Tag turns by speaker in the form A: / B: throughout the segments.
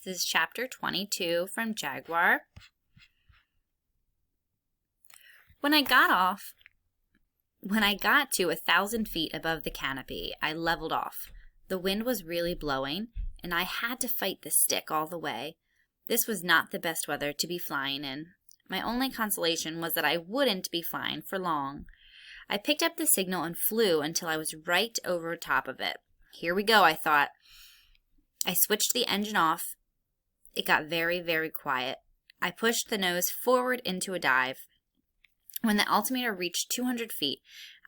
A: is chapter 22 from Jaguar. When I got to 1,000 feet above the canopy, I leveled off. The wind was really blowing, and I had to fight the stick all the way. This was not the best weather to be flying in. My only consolation was that I wouldn't be flying for long. I picked up the signal and flew until I was right over top of it. Here we go, I thought. I switched the engine off. It got very, very quiet. I pushed the nose forward into a dive. When the altimeter reached 200 feet,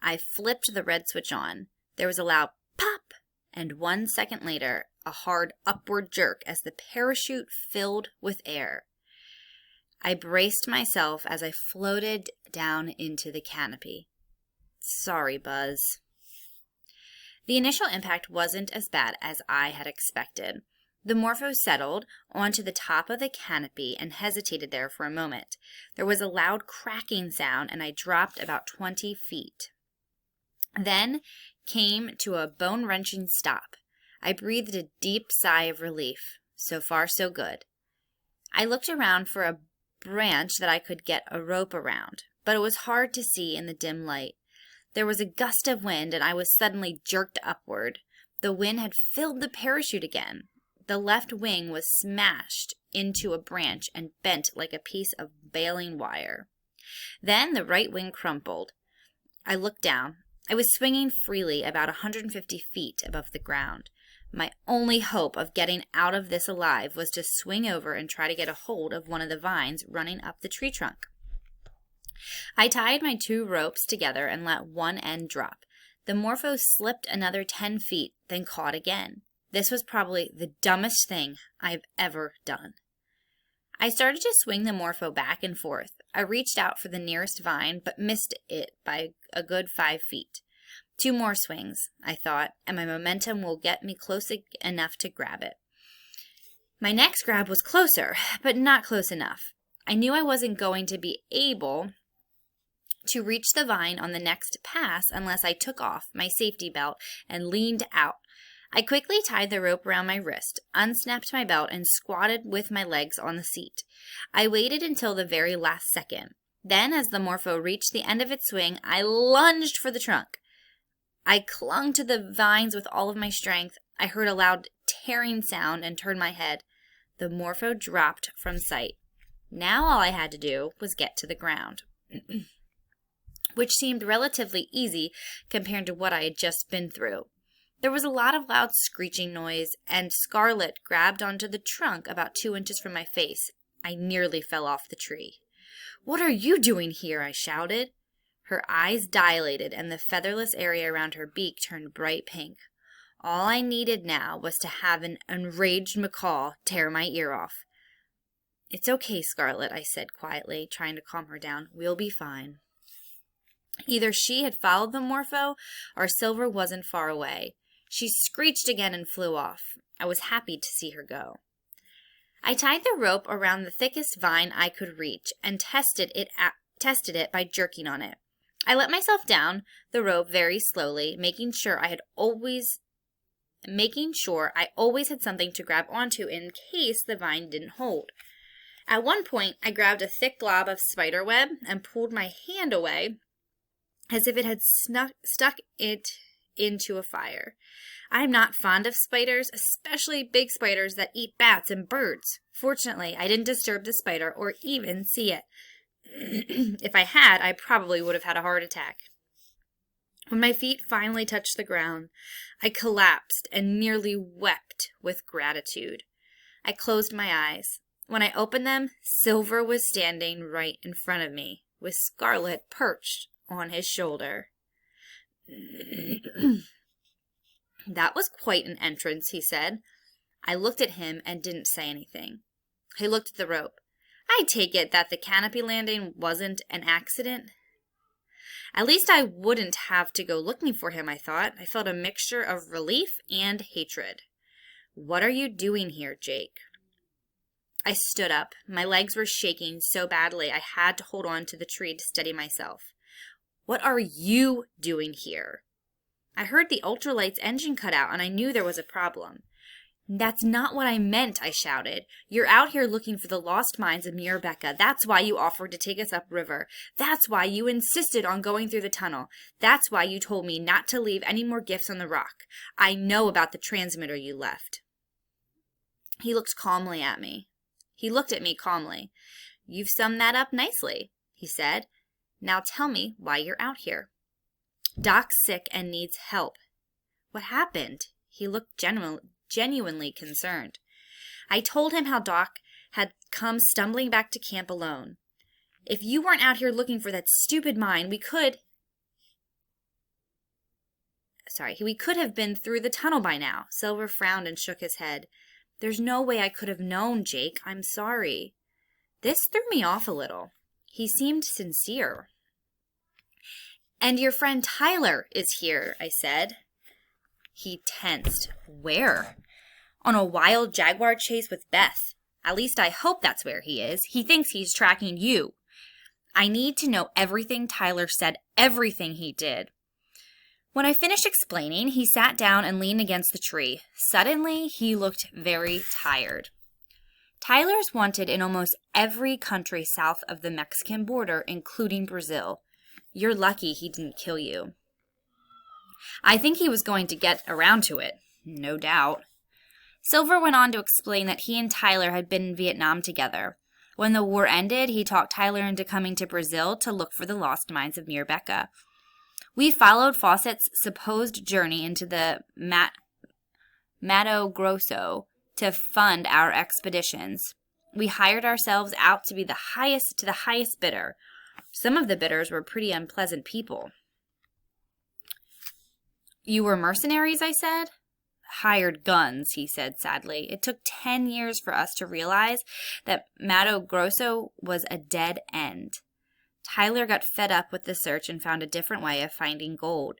A: I flipped the red switch on. There was a loud pop, and 1 second later, a hard upward jerk as the parachute filled with air. I braced myself as I floated down into the canopy. Sorry, Buzz. The initial impact wasn't as bad as I had expected. The Morpho settled onto the top of the canopy and hesitated there for a moment. There was a loud cracking sound, and I dropped about 20 feet. Then came to a bone-wrenching stop. I breathed a deep sigh of relief. So far, so good. I looked around for a branch that I could get a rope around, but it was hard to see in the dim light. There was a gust of wind, and I was suddenly jerked upward. The wind had filled the parachute again. The left wing was smashed into a branch and bent like a piece of baling wire. Then the right wing crumpled. I looked down. I was swinging freely about 150 feet above the ground. My only hope of getting out of this alive was to swing over and try to get a hold of one of the vines running up the tree trunk. I tied my 2 ropes together and let one end drop. The Morpho slipped another 10 feet, then caught again. This was probably the dumbest thing I've ever done. I started to swing the Morpho back and forth. I reached out for the nearest vine, but missed it by a good 5 feet. 2 more swings, I thought, and my momentum will get me close enough to grab it. My next grab was closer, but not close enough. I knew I wasn't going to be able to reach the vine on the next pass unless I took off my safety belt and leaned out. I quickly tied the rope around my wrist, unsnapped my belt, and squatted with my legs on the seat. I waited until the very last second. Then, as the Morpho reached the end of its swing, I lunged for the trunk. I clung to the vines with all of my strength. I heard a loud tearing sound and turned my head. The Morpho dropped from sight. Now all I had to do was get to the ground, which seemed relatively easy compared to what I had just been through. There was a lot of loud screeching noise, and Scarlet grabbed onto the trunk about 2 inches from my face. I nearly fell off the tree. "What are you doing here?" I shouted. Her eyes dilated, and the featherless area around her beak turned bright pink. All I needed now was to have an enraged macaw tear my ear off. "It's okay, Scarlet," I said quietly, trying to calm her down. "We'll be fine." Either she had followed the Morpho, or Silver wasn't far away. She screeched again and flew off. I was happy to see her go. I tied the rope around the thickest vine I could reach and tested it by jerking on it. I let myself down the rope very slowly, making sure I always had something to grab onto in case the vine didn't hold. At one point, I grabbed a thick glob of spider web and pulled my hand away as if it had stuck it into a fire. I am not fond of spiders, especially big spiders that eat bats and birds. Fortunately, I didn't disturb the spider or even see it. If I had, I probably would have had a heart attack. When my feet finally touched the ground, I collapsed and nearly wept with gratitude. I closed my eyes. When I opened them, Silver was standing right in front of me, with Scarlet perched on his shoulder. "That was quite an entrance," he said. I looked at him and didn't say anything. He looked at the rope. "I take it that the canopy landing wasn't an accident?" At least I wouldn't have to go looking for him, I thought. I felt a mixture of relief and hatred. "What are you doing here, Jake?" I stood up. My legs were shaking so badly I had to hold on to the tree to steady myself. "What are you doing here?" I heard the ultralight's engine cut out, and I knew there was a problem. That's not what I meant, I shouted. You're out here looking for the lost mines of Mirabecca. That's why you offered to take us upriver. That's why you insisted on going through the tunnel. That's why you told me not to leave any more gifts on the rock. I know about the transmitter you left. He looked at me calmly. You've summed that up nicely, he said. Now tell me why you're out here. Doc's sick and needs help. What happened? He looked genuinely concerned. I told him how Doc had come stumbling back to camp alone. If you weren't out here looking for that stupid mine, we could have been through the tunnel by now. Silver frowned and shook his head. There's no way I could have known, Jake. I'm sorry. This threw me off a little. He seemed sincere. And your friend Tyler is here, I said. He tensed. Where? On a wild Jaguar chase with Beth. At least I hope that's where he is. He thinks he's tracking you. I need to know everything Tyler said, everything he did. When I finished explaining, he sat down and leaned against the tree. Suddenly, he looked very tired. Tyler's wanted in almost every country south of the Mexican border, including Brazil. You're lucky he didn't kill you. I think he was going to get around to it. No doubt. Silver went on to explain that he and Tyler had been in Vietnam together. When the war ended, he talked Tyler into coming to Brazil to look for the lost mines of Mirabecca. We followed Fawcett's supposed journey into the Mato Grosso to fund our expeditions. We hired ourselves out to be the highest bidder. Some of the bidders were pretty unpleasant people. You were mercenaries, I said. Hired guns, he said sadly. It took 10 years for us to realize that Mato Grosso was a dead end. Tyler got fed up with the search and found a different way of finding gold.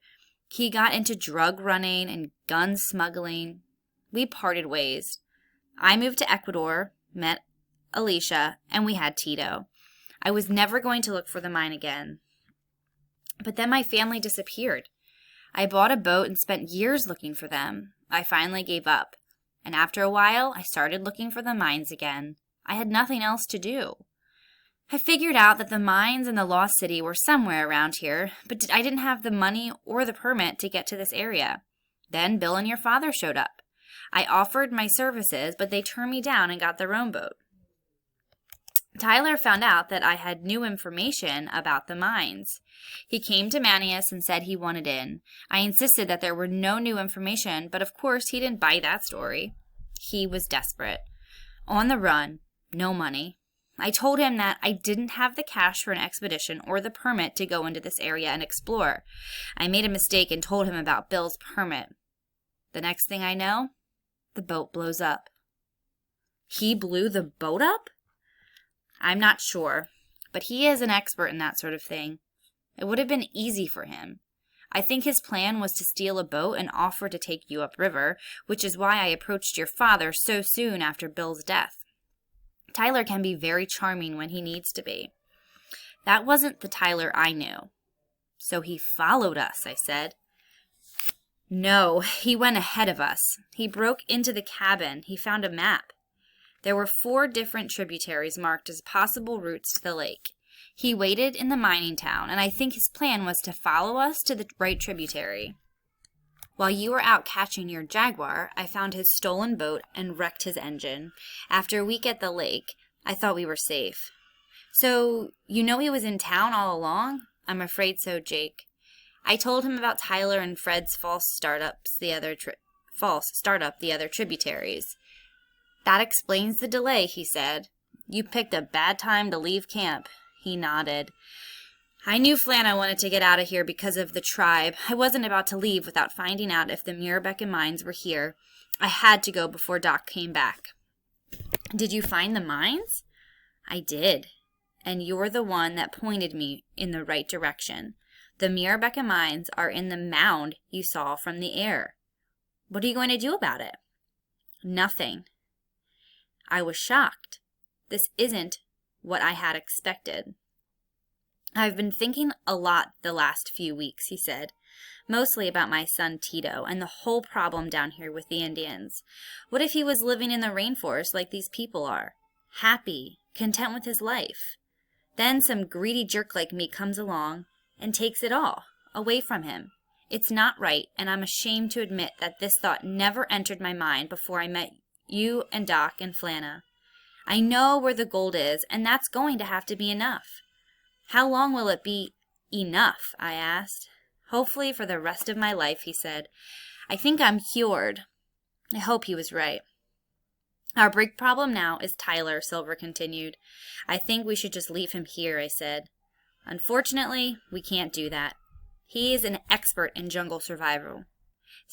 A: He got into drug running and gun smuggling. We parted ways. I moved to Ecuador, met Alicia, and we had Tito. I was never going to look for the mine again. But then my family disappeared. I bought a boat and spent years looking for them. I finally gave up. And after a while, I started looking for the mines again. I had nothing else to do. I figured out that the mines in the Lost City were somewhere around here, but I didn't have the money or the permit to get to this area. Then Bill and your father showed up. I offered my services, but they turned me down and got their own boat. Tyler found out that I had new information about the mines. He came to Manius and said he wanted in. I insisted that there were no new information, but of course he didn't buy that story. He was desperate. On the run, no money. I told him that I didn't have the cash for an expedition or the permit to go into this area and explore. I made a mistake and told him about Bill's permit. The next thing I know, the boat blows up. He blew the boat up? I'm not sure, but he is an expert in that sort of thing. It would have been easy for him. I think his plan was to steal a boat and offer to take you upriver, which is why I approached your father so soon after Bill's death. Tyler can be very charming when he needs to be. That wasn't the Tyler I knew. So he followed us, I said. No, he went ahead of us. He broke into the cabin. He found a map. There were 4 different tributaries marked as possible routes to the lake. He waited in the mining town, and I think his plan was to follow us to the right tributary. While you were out catching your Jaguar, I found his stolen boat and wrecked his engine. After a week at the lake, I thought we were safe. So, you know he was in town all along? I'm afraid so, Jake. I told him about Tyler and Fred's false startup the other tributaries. That explains the delay, he said. You picked a bad time to leave camp. He nodded. I knew Flana wanted to get out of here because of the tribe. I wasn't about to leave without finding out if the Mirabecca mines were here. I had to go before Doc came back. Did you find the mines? I did. And you're the one that pointed me in the right direction. The Mirabecca mines are in the mound you saw from the air. What are you going to do about it? Nothing. I was shocked. This isn't what I had expected. I've been thinking a lot the last few weeks, he said. Mostly about my son Tito and the whole problem down here with the Indians. What if he was living in the rainforest like these people are? Happy, content with his life. Then some greedy jerk like me comes along and takes it all away from him. It's not right, and I'm ashamed to admit that this thought never entered my mind before I met you and Doc and Flana. I know where the gold is, and that's going to have to be enough. How long will it be enough? I asked. Hopefully for the rest of my life, he said. I think I'm cured. I hope he was right. Our big problem now is Tyler, Silver continued. I think we should just leave him here, I said. Unfortunately, we can't do that. He is an expert in jungle survival.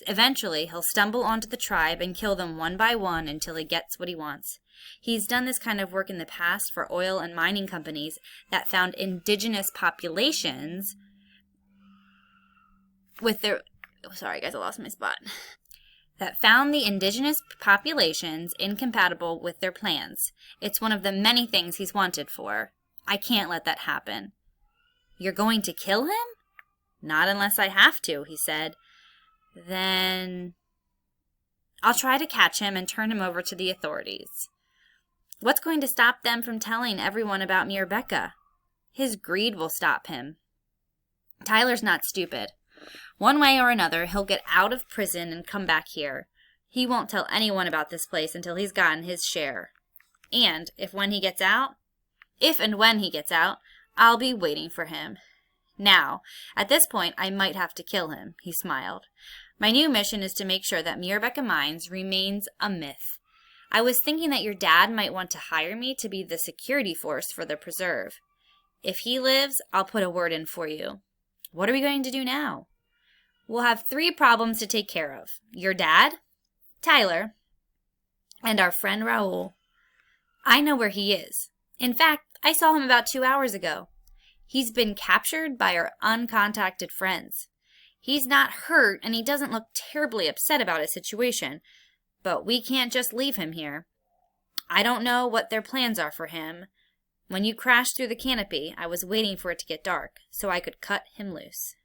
A: Eventually, he'll stumble onto the tribe and kill them one by one until he gets what he wants. He's done this kind of work in the past for oil and mining companies that found indigenous populations with their... Sorry, guys, I lost my spot. That found the indigenous populations incompatible with their plans. It's one of the many things he's wanted for. I can't let that happen. You're going to kill him? Not unless I have to, he said. Then I'll try to catch him and turn him over to the authorities. What's going to stop them from telling everyone about me or Becca? His greed will stop him. Tyler's not stupid. One way or another, he'll get out of prison and come back here. He won't tell anyone about this place until he's gotten his share. And if and when he gets out, I'll be waiting for him. Now, at this point, I might have to kill him, he smiled. My new mission is to make sure that Mirabecca Mines remains a myth. I was thinking that your dad might want to hire me to be the security force for the preserve. If he lives, I'll put a word in for you. What are we going to do now? We'll have 3 problems to take care of. Your dad, Tyler, and our friend Raul. I know where he is. In fact, I saw him about 2 hours ago. He's been captured by our uncontacted friends. He's not hurt, and he doesn't look terribly upset about his situation, but we can't just leave him here. I don't know what their plans are for him. When you crashed through the canopy, I was waiting for it to get dark, so I could cut him loose.